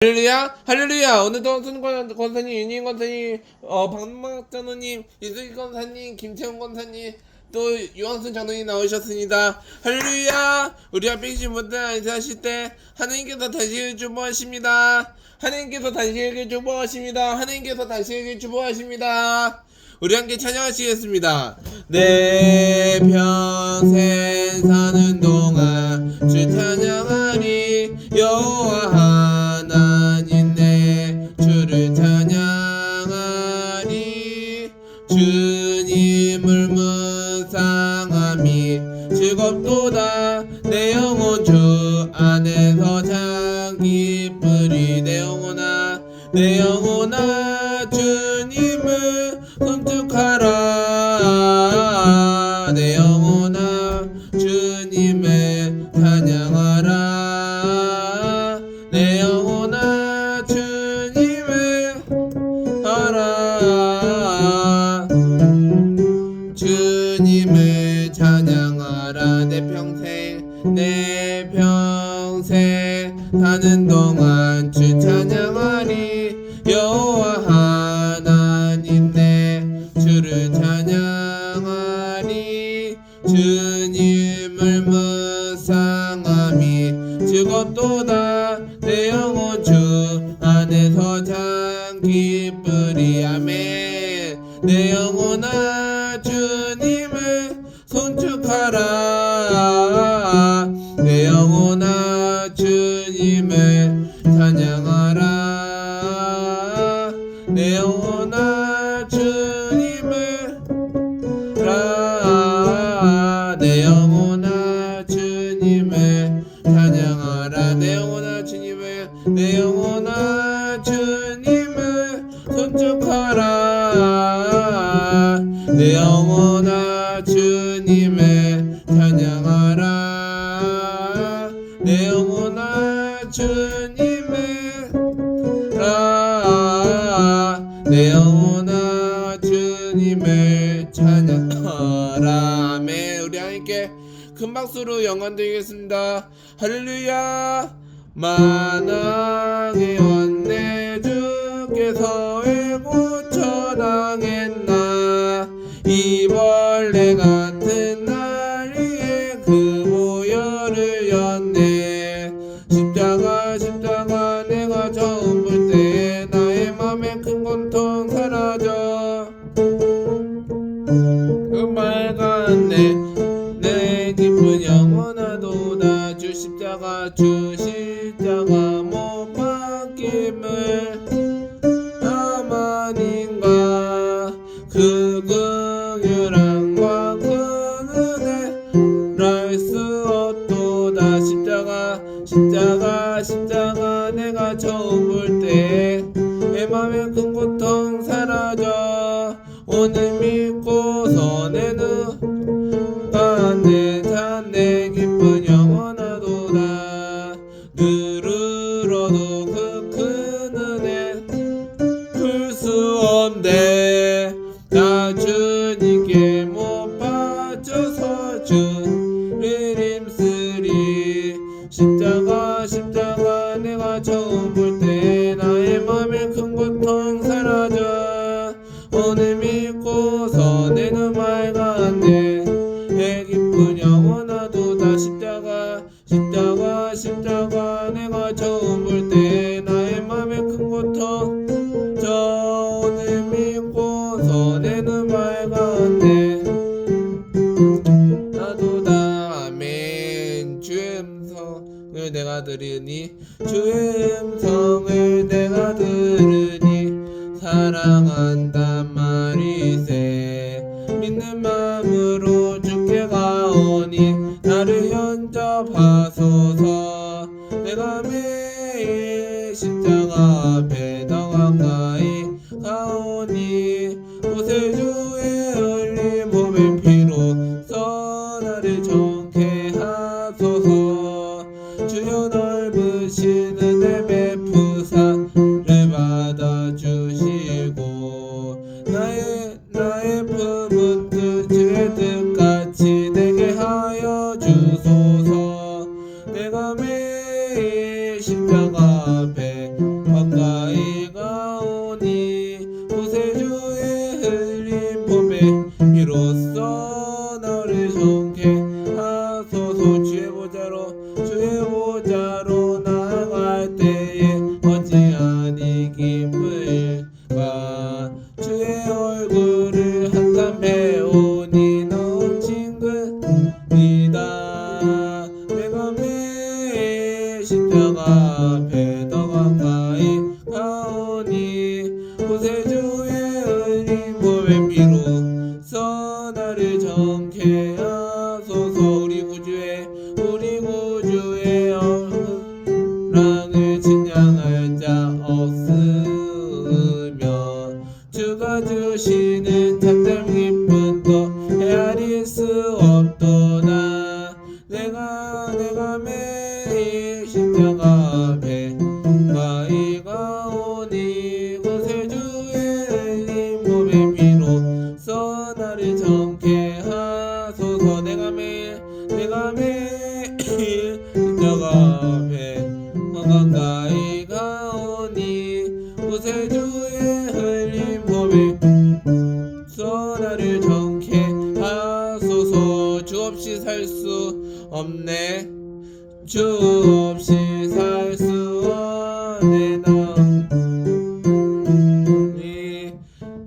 할렐루야 할렐루야. 오늘도 순 권사님, 윤희 권사님, 박막 장로님, 이수기 권사님, 김태훈 권사님, 또 유황순 장로님 나오셨습니다. 할렐루야. 우리 앞에 계신 분들 인사하실 때 하나님께서 당신을 축복하십니다. 하나님께서 당신에게 축복하십니다. 하나님께서 당신에게 축복하십니다. 우리 함께 찬양하시겠습니다. 내 평생 사는 동안 주 찬양하리. 여호와 하나님 내 주를 찬양하리. 주님을 묵상함이 즐겁도다. 내 영혼 주 안에서 참 기쁘리. 내 영혼아 내 영혼아 주님을 손축하라. 내 영혼아 주님을 찬양하라. 내 영혼아 주님을 하라. 주님을 찬양하라. 내 평생 사는 동안 주 찬양하리. 여호와 하나님 내 주를 찬양하리. 주님을 묵상함이 즐겁도다. 내 영혼 주 안에서 참 기쁘리. 아멘. 내 영혼아 주님을 손축하라. 내 영혼아 주님을 찬양하라. 내 영혼아 주님을 하라. 내 영혼아 주님을 찬양하라. 내 영혼아 주님을 내 영혼아 주님을 손축하라. 내 영혼아 주님을 찬양하라. 내 영혼아 주님을 하라. 내 영혼아 주님을 찬양하라. 아멘. 우리 하나님께 큰 박수로 영광 드리겠습니다. 할렐루야. 만왕의 원내 주께서 왜 고쳐당했나. 이 벌레 같은 나리에 그 보혈을 였네. 십자가 내가 처음 볼 때 나의 맘에 큰 고통 사라져. 그 빨간 내 기쁜 영원하도다. 주 십자가 못 박힘을 나만인가. 그 긍휼함과 그 은혜 알 수 없도다. 십자가 내가 처음 볼 때 내 맘에 큰 고통 사라져. 오늘 믿고서 내 내 기쁜 영원하도다. 늘 울어도 그 큰 은혜 풀 수 없네. 나 주님께 못 바쳐서 주를 힘쓰리. 십자가 내가 처음 볼 때 나의 맘에 큰 고통 사라져. 오늘 믿고서 내는 맑았네. 내 기쁜 영원하도다. 십자가 내가 처음 볼 때 나의 맘에 큰 고통 저 오늘 믿고서 내는 맑았네. 나도다. 아멘. 주의 음성을 내가 들으니 사랑한단 말이세. 믿는 마음으로 주께 가오니 나를 영접하소서. 내가 매일 십자가 앞에 더 가까이 가오니 곳에 주의 흘린 몸의 피로 써 나를 정케 하소서. 주여 넓으신 은혜 베푸사 를 받아주시고 나의 품은 주의 뜻같이 되게 하여 주소서. 내가 매일 십자가 앞에 가까이 가오니 구세주의 흘린 보배 비로소 나를 정케 하소서. 주의 보좌로 나갈 때에 어찌하니 기쁠까. 주의 얼굴을 한탄 배우니 넘친 근이다. 내가 매일 십자가 앞에 더 가까이 가오니 구세주의 흘린 보배 비로소 나를 정케 하소서. 우리 구주의 영광을 찬양할 자 없으며 주가 주시는 참된 기쁨도 헤아릴 수 없도다. 내가 매일 십자가 앞에 가까이 가오니 구세주의 흘린 보배 비로소 나를 정케 하소서. 내가 매일 십자가 앞에 가까이 가오니 구세주의 흘린 보배 나를 정케 하소서. 주 없이 살 수 없네. 주 없이 살 수 없네. 나니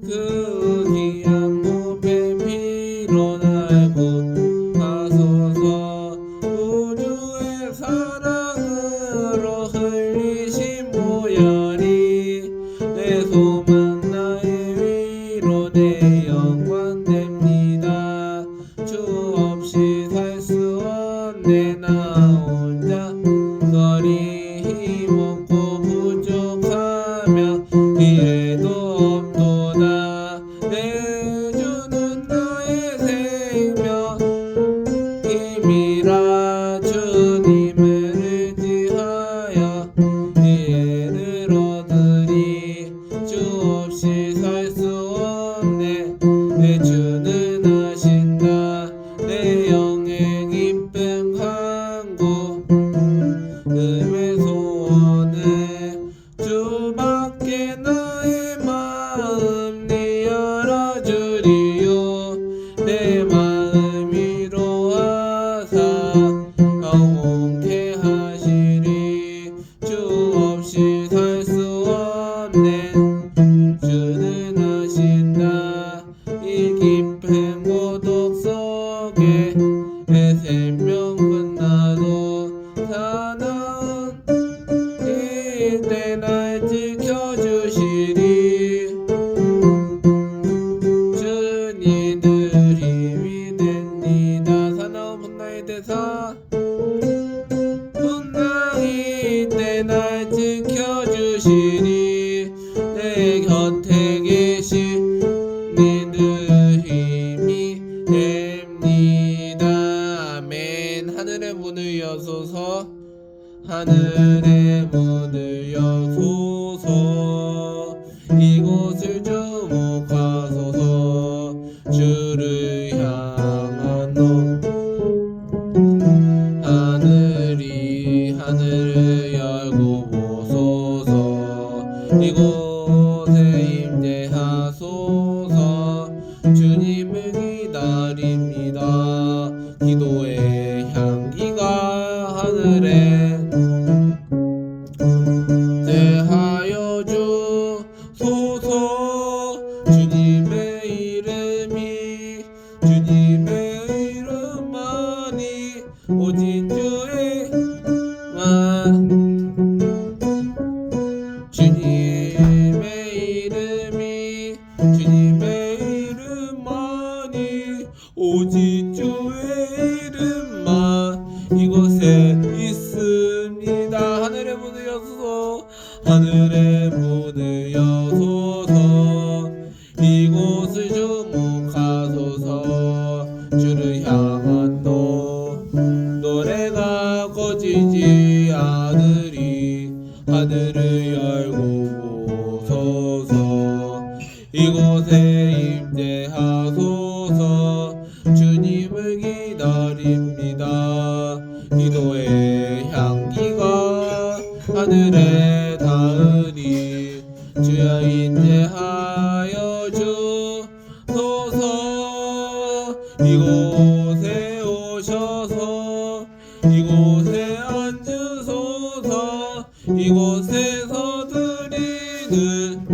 그 귀한 보배 피로 날 구하소서. 우주의 사랑으로 흘리신 보혈이 내 소망 나의 위로 내 영광 됩니다. 주 없이 살 수 없네. 나 혼자 거리 힘없고 부족하며 이래도 없도다. 내 주는 나의 생명 힘이라. 주님을 의지하여 이해를 얻으리. 주 없이 살 수 없네. 내 주는 하신다. 내 영의 기쁨 간구 음의 소원은 주밖에 나의 마음 네 열어주리요. 내 마음 위로하사 영원케 하시리. 주 없이 살 수 없네. 주는 하신다. 이 깊은 고독 속에 내 생명 끝나도 사나운 이때 날 지켜주시리. 주님 늘 힘이 됩니다. 사나운 분나의 대사 분나의 때 날 지켜주시리. 내 곁에 계신 늘 힘이 됩니다. 아멘. 하늘의 문을 여소서. 하늘의 문을 여소서. 이곳을 주목하소서. 주를 향한 놈 하늘을 열고 보소서. 이곳에 임재하소서. 주님을 기다립니다. 기도의 향기가 하늘에 대하여 주소서. 주님의 이름만이 오직 주의 주님의 이름만이 오직 주의 이름만 이곳에 있습니다. 하늘의 문을 여소서. 하늘의 문을 여소서. 이곳을 주목하소서. 주를 향한 노래가 꺼지지 않으리. 하늘을 열고 보소서. 이곳에 임재하소서. 주님을 기다립니다. 기도의 향기가 하늘에 닿으리. 가운데서 드리는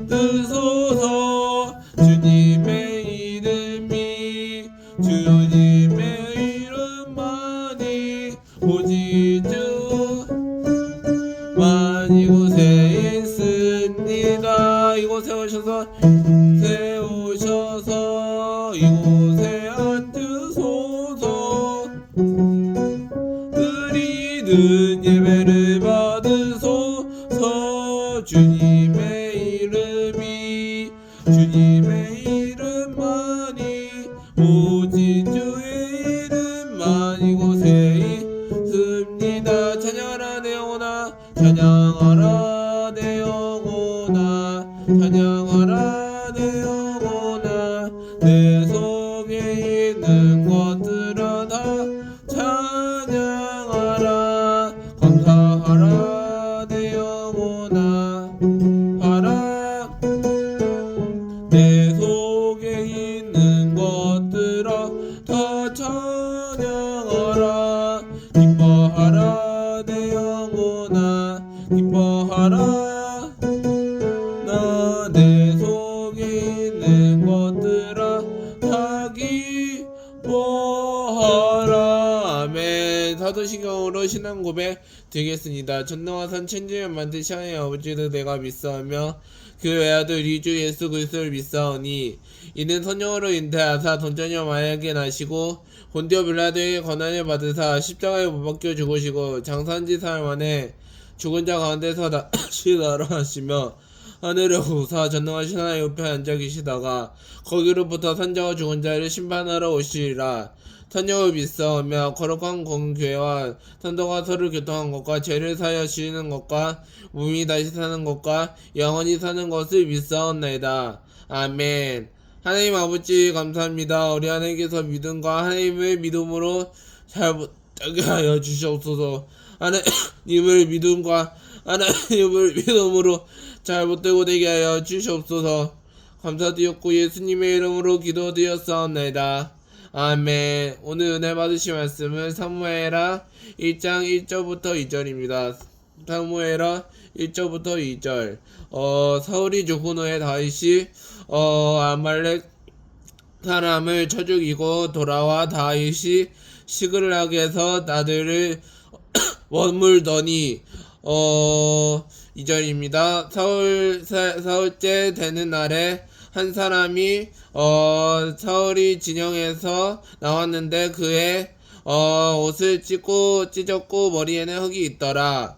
드소서. 주님의 이름이 주님의 이름만이 오직 주 만 이곳에 있습니다. 이곳에 오셔서 이곳에 앉으소서. 드리는 예배를 받으소서. 주님의 이름만이 오직 주의 이름만 이곳에 있습니다. 찬양하라 내 영혼아, 찬양하라 내 영혼아, 찬양하라 내 영혼아. 내 속에 있는 것들아 다 찬양하라. 감사하라 내 영혼아, 하라. 내 속에 있는 것들아 다 찬양하라. 기뻐하라 내 영혼아, 기뻐하라. 나 내 속에 있는 것들아 다 기뻐하라. 아멘. 사도신경으로 신앙 고백 드리겠습니다. 전능하신 천지를 만드신 하나님 아버지를 내가 믿사오며 그 외아들 이주 예수 그리스도를 믿사오니 이는 성령으로 잉태하사 동정녀 마리아에게 나시고 본디오 빌라도에게 고난을 받으사 십자가에 못 박혀 죽으시고 장사한지 사흘 만에 죽은 자 가운데서 다시 살아나시며 하늘에 오사 전능하신 하나님 옆에 앉아 계시다가 거기로부터 산자와 죽은 자를 심판하러 오시리라. 성령을 믿사오며 거룩한 공교회와 선도가 서로 교통한 것과 죄를 사하여 지으는 것과 몸이 다시 사는 것과 영원히 사는 것을 믿사옵나이다. 아멘. 하나님 아버지 감사합니다. 우리 하나님께서 믿음과 하나님을 믿음으로 잘 못하게 하여 주시옵소서. 하나님을 믿음과 하나님을 믿음으로 잘 못되고 되게 하여 주시옵소서. 감사드렸고 예수님의 이름으로 기도드렸사옵나이다. 아멘. 오늘 은혜 받으실 말씀은 사무엘하 1장 1절부터 2절입니다. 사무엘하 1절부터 2절. 사울이 죽은 후에 다윗이 아말렉 사람을 쳐 죽이고 돌아와 다윗이 시글락에서 나들을 머물더니 2절입니다. 사흘째 되는 날에 한 사람이 사울이 진영에서 나왔는데 그의 옷을 찢었고 머리에는 흙이 있더라.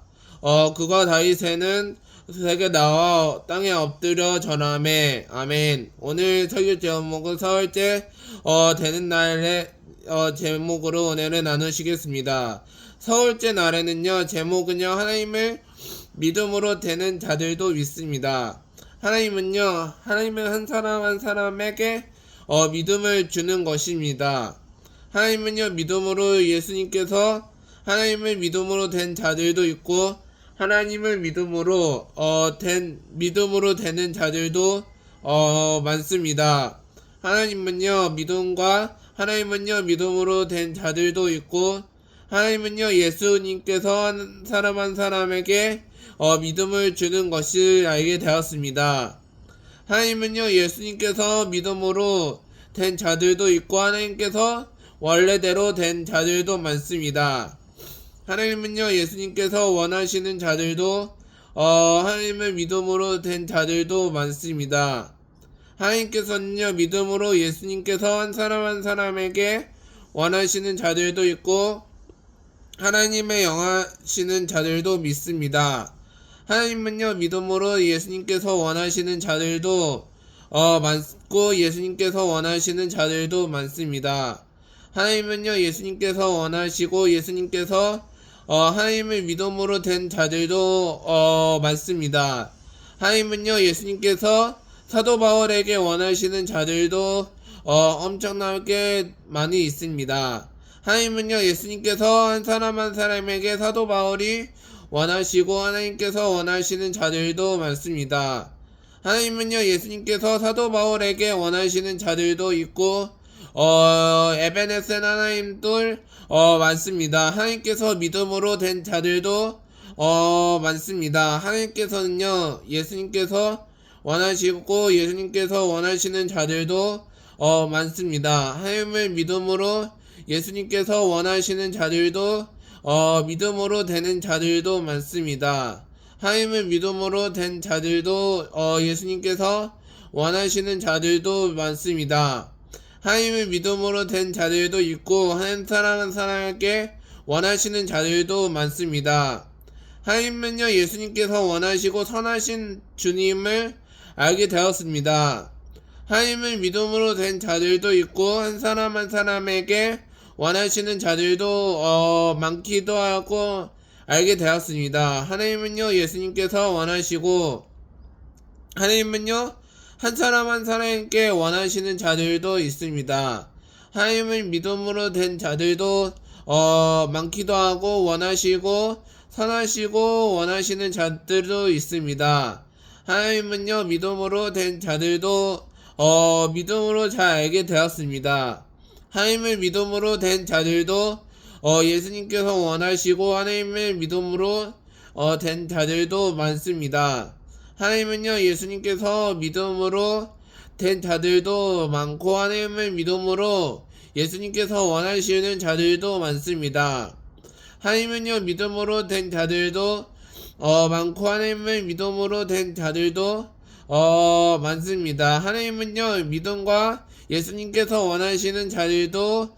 그가 다윗에는 세게 나와 땅에 엎드려 전하매. 아멘. 오늘 설교 제목은 사흘째 되는 날에 제목으로 은혜를 나누시겠습니다. 사흘째 날에는요, 제목은요, 하나님을 믿음으로 되는 자들도 믿습니다. 하나님은 한 사람 한 사람에게 믿음을 주는 것입니다. 하나님은요, 하나님을 믿음으로 된 자들도 있고, 하나님을 믿음으로 되는 자들도 많습니다. 하나님은요, 믿음으로 된 자들도 있고, 하나님은요, 예수님께서 한 사람에게 믿음을 주는 것을 알게 되었습니다. 하나님은요, 예수님께서 믿음으로 된 자들도 있고, 하나님께서 원래대로 된 자들도 많습니다. 하나님은요, 예수님께서 원하시는 자들도 하나님을 믿음으로 된 자들도 많습니다. 하나님께서는요, 믿음으로 예수님께서 한 사람 한 사람에게 원하시는 자들도 있고 하나님의 영하시는 자들도 믿습니다. 하나님은요, 믿음으로 예수님께서 원하시는 자들도 많고 예수님께서 원하시는 자들도 많습니다. 하나님은요, 예수님께서 원하시고 예수님께서 하나님을 믿음으로 된 자들도 많습니다. 하나님은요, 예수님께서 사도 바울에게 원하시는 자들도 엄청나게 많이 있습니다. 하나님은요, 예수님께서 한 사람 한 사람에게 사도 바울이 원하시고 하나님께서 원하시는 자들도 많습니다. 하나님은요, 예수님께서 사도 바울에게 원하시는 자들도 있고 에베네셀 하나님들 많습니다. 하나님께서 믿음으로 된 자들도 많습니다. 하나님께서는요, 예수님께서 원하시고 예수님께서 원하시는 자들도 많습니다. 하나님을 믿음으로 예수님께서 원하시는 자들도 믿음으로 되는 자들도 많습니다. 하나님을 믿음으로 된 자들도 예수님께서 원하시는 자들도 많습니다. 하나님을 믿음으로 된 자들도 있고 하나님 사랑하는 사람에게 원하시는 자들도 많습니다. 하나님은요, 예수님께서 원하시고 선하신 주님을 알게 되었습니다. 하나님을 믿음으로 된 자들도 있고 한 사람 한 사람에게 원하시는 자들도 많기도 하고 알게 되었습니다. 하나님은요, 예수님께서 원하시고 하나님은요, 한 사람 한 사람에게 원하시는 자들도 있습니다. 하나님을 믿음으로 된 자들도 많기도 하고 원하시고 선하시고 원하시는 자들도 있습니다. 하나님은요, 믿음으로 된 자들도 믿음으로 잘 알게 되었습니다. 하나님을 믿음으로 된 자들도 예수님께서 원하시고 하나님을 믿음으로 된 자들도 많습니다. 하나님은요, 예수님께서 믿음으로 된 자들도 많고 하나님을 믿음으로 예수님께서 원하시는 자들도 많습니다. 하나님은요, 믿음으로 된 자들도 많고 하나님을 믿음으로 된 자들도 많습니다. 하나님은요, 믿음과 예수님께서 원하시는 자들도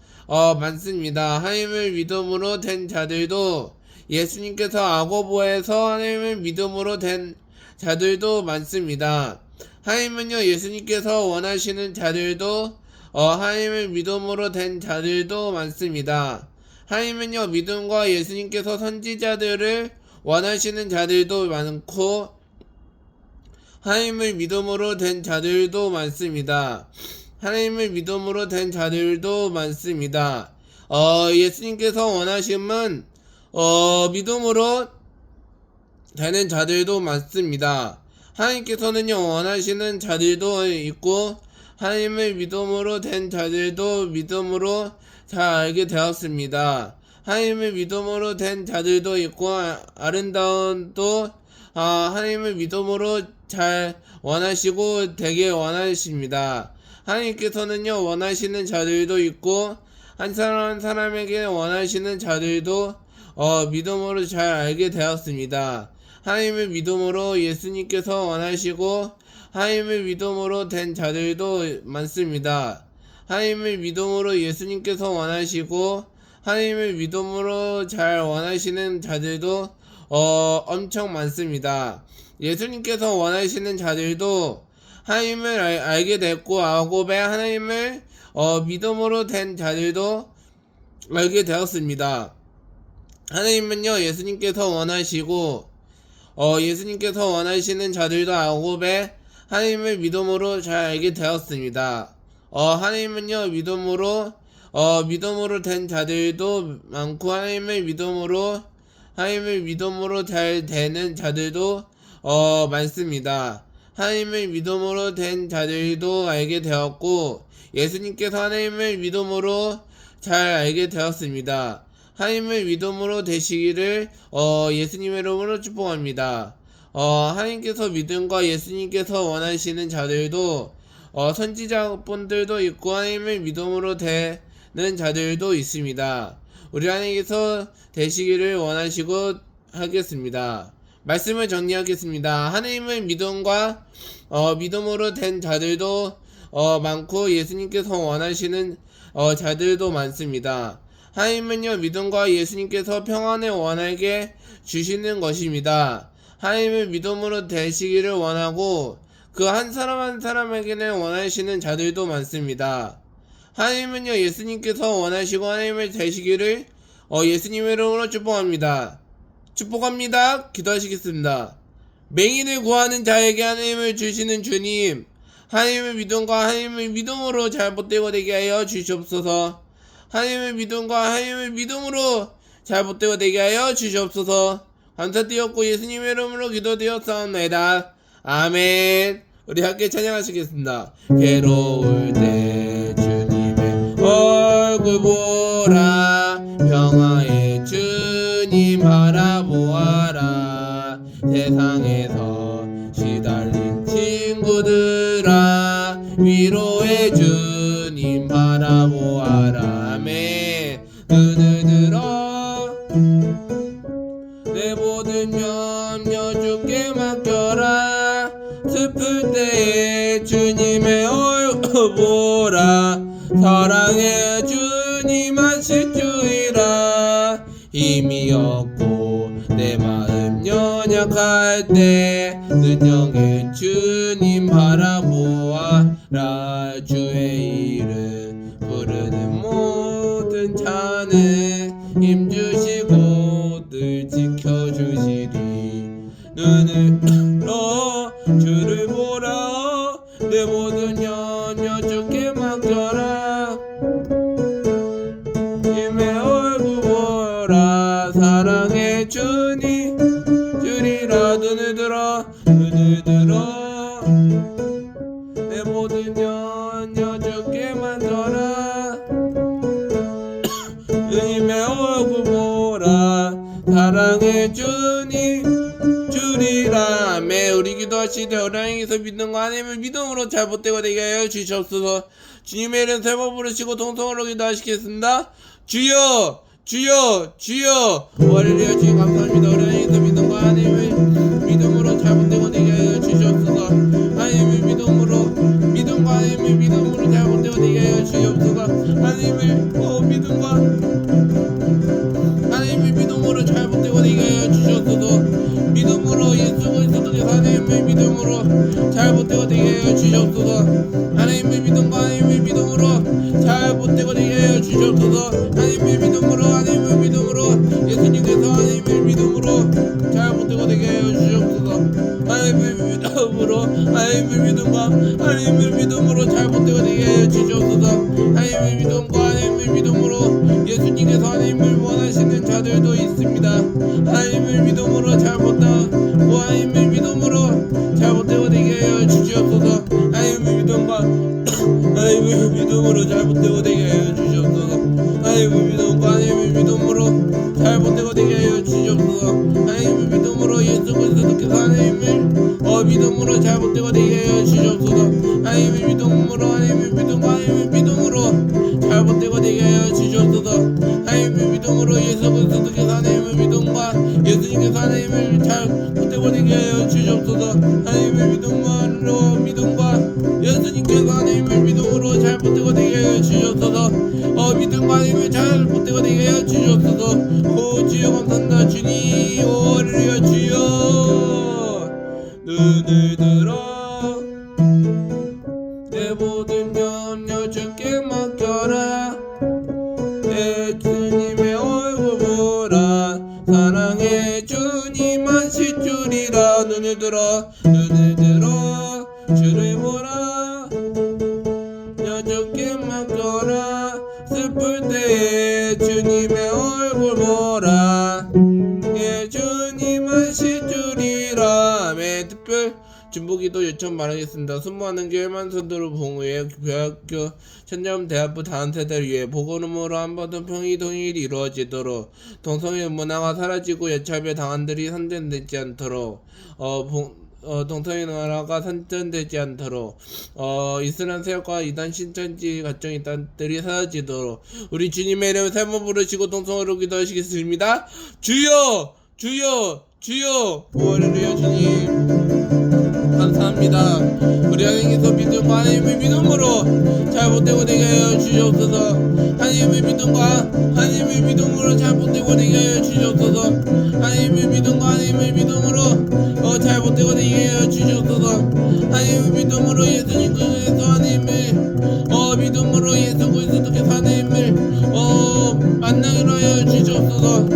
많습니다. 하나님을 믿음으로 된 자들도 예수님께서 아고보에서 하나님을 믿음으로 된 자들도 많습니다. 하나님은요, 예수님께서 원하시는 자들도 하나님을 믿음으로 된 자들도 많습니다. 하나님은요, 믿음과 예수님께서 선지자들을 원하시는 자들도 많고 하나님을 믿음으로 된 자들도 많습니다. 하나님을 믿음으로 된 자들도 많습니다. 예수님께서 원하심은 믿음으로 되는 자들도 많습니다. 하나님께서는요, 원하시는 자들도 있고 하나님을 믿음으로 된 자들도 믿음으로 잘 알게 되었습니다. 하나님을 믿음으로 된 자들도 있고 아름다움도 하나님을 믿음으로 잘 원하시고 되게 원하십니다. 하나님께서는요, 원하시는 자들도 있고 한 사람 한 사람에게 원하시는 자들도 믿음으로 잘 알게 되었습니다. 하나님을 믿음으로 예수님께서 원하시고 하나님을 믿음으로 된 자들도 많습니다. 하나님을 믿음으로 예수님께서 원하시고 하나님을 믿음으로 잘 원하시는 자들도 엄청 많습니다. 예수님께서 원하시는 자들도 하나님을 알게 됐고 야곱의 하나님을 믿음으로 된 자들도 알게 되었습니다. 하나님은요, 예수님께서 원하시고 예수님께서 원하시는 자들도 야곱의 하나님을 믿음으로 잘 알게 되었습니다. 하나님은요, 믿음으로 된 자들도 많고 하나님을 믿음으로 잘 되는 자들도 많습니다. 하나님을 믿음으로 된 자들도 알게 되었고 예수님께서 하나님을 믿음으로 잘 알게 되었습니다. 하나님을 믿음으로 되시기를 예수님의 이름으로 축복합니다. 하나님께서 믿음과 예수님께서 원하시는 자들도 선지자분들도 있고 하나님을 믿음으로 되는 자들도 있습니다. 우리 하나님께서 되시기를 원하시고 하겠습니다. 말씀을 정리하겠습니다. 하나님을 믿음과 믿음으로 된 자들도 많고 예수님께서 원하시는 자들도 많습니다. 하나님은요, 믿음과 예수님께서 평안을 원하게 주시는 것입니다. 하나님을 믿음으로 되시기를 원하고 그 한 사람 한 사람에게는 원하시는 자들도 많습니다. 하나님은요, 예수님께서 원하시고 하나님을 되시기를 예수님의 이름으로 축복합니다. 축복합니다. 기도하시겠습니다. 맹인을 구하는 자에게 하나님을 주시는 주님, 하나님의 믿음과 하나님의 믿음으로 잘 못되고 되게 하여 주시옵소서. 하나님의 믿음과 하나님의 믿음으로 잘 못되고 되게 하여 주시옵소서. 감사드렸고 예수님의 이름으로 기도드렸사옵나이다. 아멘. 우리 함께 찬양하시겠습니다. 괴로울 때 주님의 얼굴 보라, 평화의 주님 바라보아라. 세상에서 시달린 친구들아 위로해 주님 바라보아라. 아멘. 눈을 들어 내 모든 염려 주께 맡겨라. 슬플 때에 주님의 얼굴 보라. 사랑해 주님 하실 줄이라. 힘이 없고 내 마음 연약할 때 은영의 주님 바라보아라. 주의 이름 부르는 모든 자는 힘주시고 늘 지켜주시리. 눈을 들어 주를 보라. 내 모든 연여 주께 맡겨라. 주님의 얼굴 보라. 사랑해 주님 주리라. 눈을 들어 내 모든 연여 주께 맡겨라. 주님의 얼굴 보라. 사랑해 주님 주리라. 매 우리 기도하시되 어랑에서 믿음과 하나님을 믿음으로 잘 못되고 되게 하여 주시옵소서. 주님의 이름 세 번 부르시고 동성으로 기도하시겠습니다. 주여 주여 주여. 할렐루야. 주님 감사합니다. 어랑에서 믿음과 하나님을 믿음으로 잘 못되고 되게 하여 주시옵소서. 하나님을 믿음과 하나님을 믿음으로 잘 못되고 되게 하여 주시옵소서. 하나님을 믿음으로 잘 못되고 되게 하여 주시옵소서. 믿음으로 예수 그리스도의 하나님을 믿음으로 잘 못되고 되게 하여 주시옵소서. 하나님의 믿음과 하나님의 믿음으로 잘 못되고 되게 하여 주시옵소서. 하나님의 믿음으로 예수님께서 하나님의 믿음으로 잘 못되고 되게 하여 주시옵소서. 하나님의 믿음과 하나님의 믿음으로 잘 못되고 되게 하여 주시옵소서. 하나님의 믿음과 하나님의 믿음으로 예수님께서 하나님을 원하시는 자들도 있습니다. 하나님을 믿음으로 잘 못되고 하나님의 믿음으로 잘 못되고 되게 하여 주시옵소서. 하나님의 믿음으로 잘 못되고 되게 하여 주시옵소서. 하나님의 믿음과 하나님의 믿음으로 잘 못되고 되게 하여 주시옵소서. 하나님의 믿음으로 예수 그리스도께서 하나님을 믿음으로 잘 못되고 되게 하여 주시옵소서. 하나님의 믿음으로 하나님의 믿음과 하나님의 믿음으로 잘 못되고 되게 하여 주시옵소서. 하나님의 믿음으로 예수 그리스도께서 하나님의 믿음과 예수님께서 하나님을 잘 못되고 되게 하여 주시옵소서. 하나님의 믿음과 예수님께서 하나님을 믿음으로 잘 못되고 되게 하여 주시옵소서. 믿음과 하나님을 잘 못되고 되게 하여 주시옵소서. 오 주여 감사합니다. 주님. 오 할렐루야. 주여 눈을 들어 내 모든 염려 주께 맡겨라. 내 주님의 얼굴 보라. 사랑해 주님 하실 줄이라. 눈을 들어 주를 보라. 주께 맡겨라. 슬플 때에 주님의 얼굴 보라. 예 주님 하실 줄이라. 매 특별 중보기도 요청 바라겠습니다. 수모하는 교회만 선도로 봉우에 교학교 천점대학부 다음 세대를 위해 보건음으로 한번도 평이동일이 이루어지도록 동성애 문화가 사라지고 여차별 당한들이 선전되지 않도록 동성애 문화가 선전되지 않도록 이슬람 세력과 이단 신천지 각종 이단들이 사라지도록 우리 주님의 이름 세 번 부르시고 동성으로 기도하시겠습니다. 주여 주여 주여. 할렐루야. 주님 감사합니다. 우리 하나님께서 믿음과 하나님의 믿음으로 잘 못되고 되게 하여 주시옵소서. 하나님의 믿음과 하나님의 믿음으로 잘 못되고 되게 하여 주시옵소서. 하나님의 믿음과 하나님의 믿음으로 잘 못되고 되게 하여 주시옵소서. 하나님의 믿음으로 예수님께서 하나님을 믿음으로 예수 그리스도께서 하나님을 만나기로 하여 주시옵소서.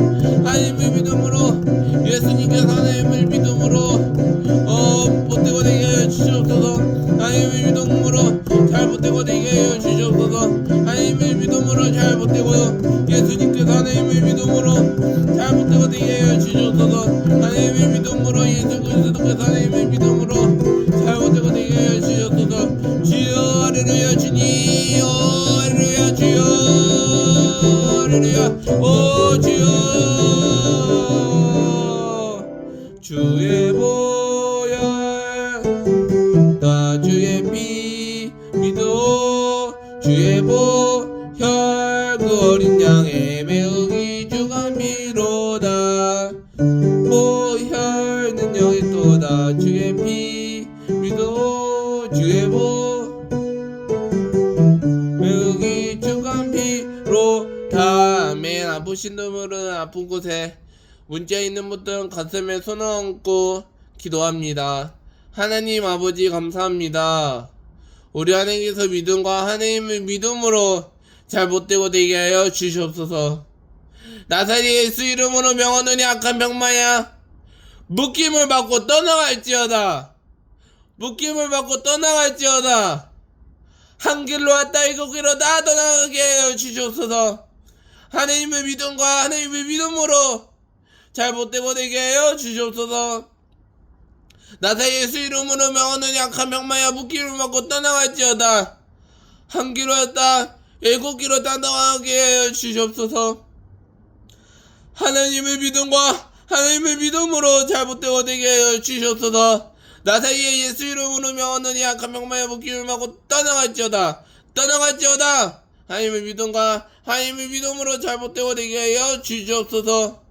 하나님의 믿음으로 예수님께서 하나님을 믿음으로 못되고 되게 하여 주시옵소서. 하나님의 믿음으로 잘 못되고 되게 하여 주시옵소서. 하나님의 믿음으로 잘 못되고 예수님께서 하나님의 믿음으로 잘 못되고 되게 하여 주시옵소서. 하나님의 믿음으로 예수 그리스도께서 하나님의 믿음으로 잘 못되고 되게 하여 주시옵소서. 주여 할렐루야. 주님 할렐루야. 주여 할렐루야. 오 주여 주의 되었사옵나이다. 주의 피 믿어 주의 보 매우기 주간 피로 다. 아멘. 아프신 분들은 아픈 곳에 문제 있는 분들은 가슴에 손을 얹고 기도합니다. 하나님 아버지 감사합니다. 우리 하나님께서 믿음과 하나님의 믿음으로 잘못되고 되게 하여 주시옵소서. 나사렛 예수 이름으로 명하노니 악한 병마야 묶임을 받고 떠나갈지어다. 묶임을 받고 떠나갈지어다. 한 길로 왔다 일곱 길로 다 떠나가게 하여 주시옵소서. 하나님의 믿음과 하나님의 믿음으로 잘못되고 되게 하여 주시옵소서. 나사렛 예수 이름으로 명하노니 악한 병마야 묶임을 받고 떠나갈지어다. 한 길로 왔다 일곱 길로 다 떠나가게 하여 주시옵소서. 하나님의 믿음과 하나님의 믿음으로 잘못되고 되게 하여 주시옵소서. 나사렛 예수 이름으로 명하노니 악한 병마야 묶임을 받고 떠나갈지어다. 떠나갈지어다. 하나님의 믿음과 하나님의 믿음으로 잘못되고 되게 하여 주시옵소서.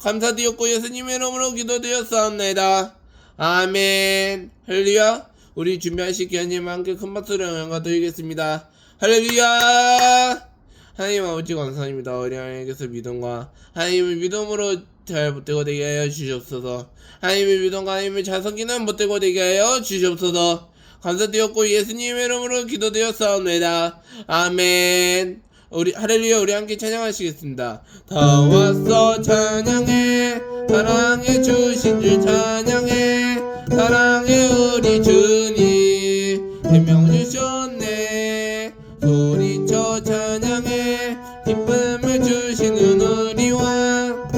감사드렸고 예수님의 이름으로 기도드렸사옵나이다. 아멘. 할렐루야. 우리 준비하실 기한님과 함께 큰 박수로 영광드리겠습니다. 할렐루야. 하나님 아버지 감사합니다. 우리 하나님께서 믿음과 하나님의 믿음으로 잘 못되고 되게 하여 주시옵소서. 하나님의 믿음과 하나님의 잘 섬기는 못되고 되게 하여 주시옵소서. 감사드렸고 예수님의 이름으로 기도드렸사옵나이다. 아멘. 우리 할렐루야. 우리 함께 찬양하시겠습니다. 다 왔어 찬양해 사랑해 주신 주 찬양해 사랑해 우리 주님 생명 주셨네 소리쳐 찬양해 기쁨을 주시는 우리 왕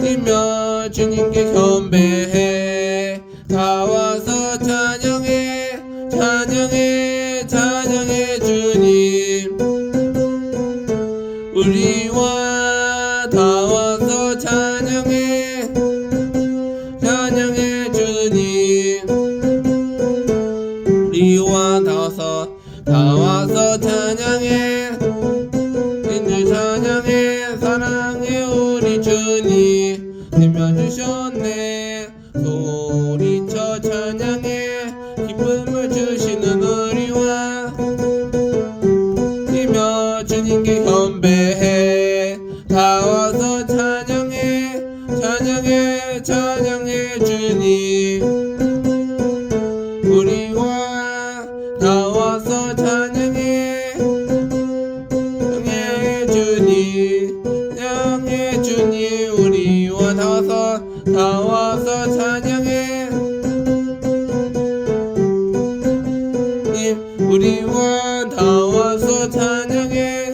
뛰며 주님께 경배해 다 와서 찬양해 찬양해 찬양해 주님 우리와 다 와서 찬양해 찬양해 주님 우리와 다 와서 찬양해 인주 찬양해 사랑해 우리 주님 생명 주셨네 소리쳐 찬양해 기쁨을 주시는 우리와 뛰며 주님께 경배해 다 와서 찬양해 찬양해 찬양해 주님 우리와 다 와서 찬양해 찬양해 주님 찬양해 주님 우리와 다 와서 찬양해 우리와 다 와서 찬양해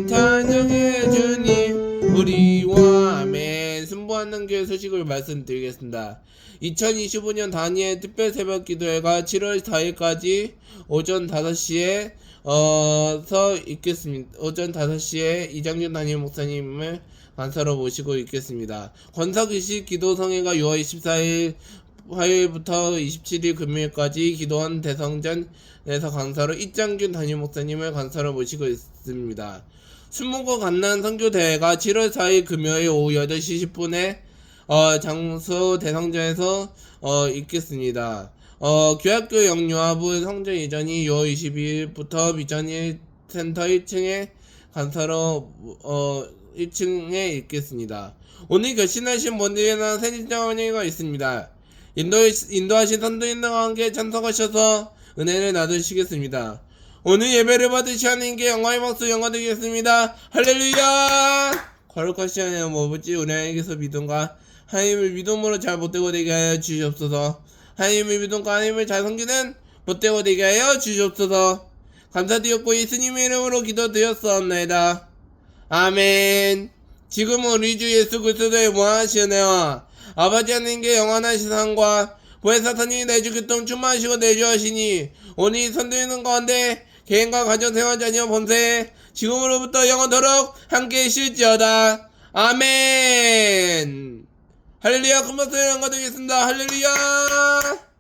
찬양해 주님 우리와 아멘. 순부하는 교회 소식을 말씀드리겠습니다. 2025년 단위의 특별 새벽 기도회가 7월 4일까지 오전 5시에 서 있겠습니다. 오전 5시에 이장준 담임 목사님을 간사로 모시고 있겠습니다. 권사기식 기도성회가 6월 24일 화요일부터 27일 금요일까지 기도원 대성전에서 강사로 이장균 담임 목사님을 강사로 모시고 있습니다. 순문고 간난 선교대회가 7월 4일 금요일 오후 8시 10분에 장소 대성전에서 있겠습니다. 교학교 영유아부 성전 이전이 6월 22일부터 미전일 센터 1층에 간사로 1층에 있겠습니다. 오늘 결신하신 분들에는 생일장원회가 있습니다. 인도하신 선도인들과 함께 참석하셔서 은혜를 나누시겠습니다. 오늘 예배를 받으시 하나님께 영광의 박수 영광드리겠습니다. 할렐루야. 거룩한 시간에 머물지 우리 하나님께서 믿음과 하나님의 믿음으로 잘 못되고 되게 하여 주시옵소서. 하나님의 믿음과 하나님을 잘 섬기는 못되고 되게 하여 주시옵소서. 감사드렸고 예수님의 이름으로 기도드렸사옵나이다. 아멘. 지금은 우리 주 예수 그리스도의 무한하신 은혜와 아버지 하나님께 영원한 시상과 보혜사탄이 내주 교통 충만하시고 내주하시니 오늘 선도있는 가운데 개인과 가정생활 자녀 범세 지금으로부터 영원토록 함께 계실지어다. 아멘. 할렐루야. 큰 박수 영광드리겠습니다. 할렐루야.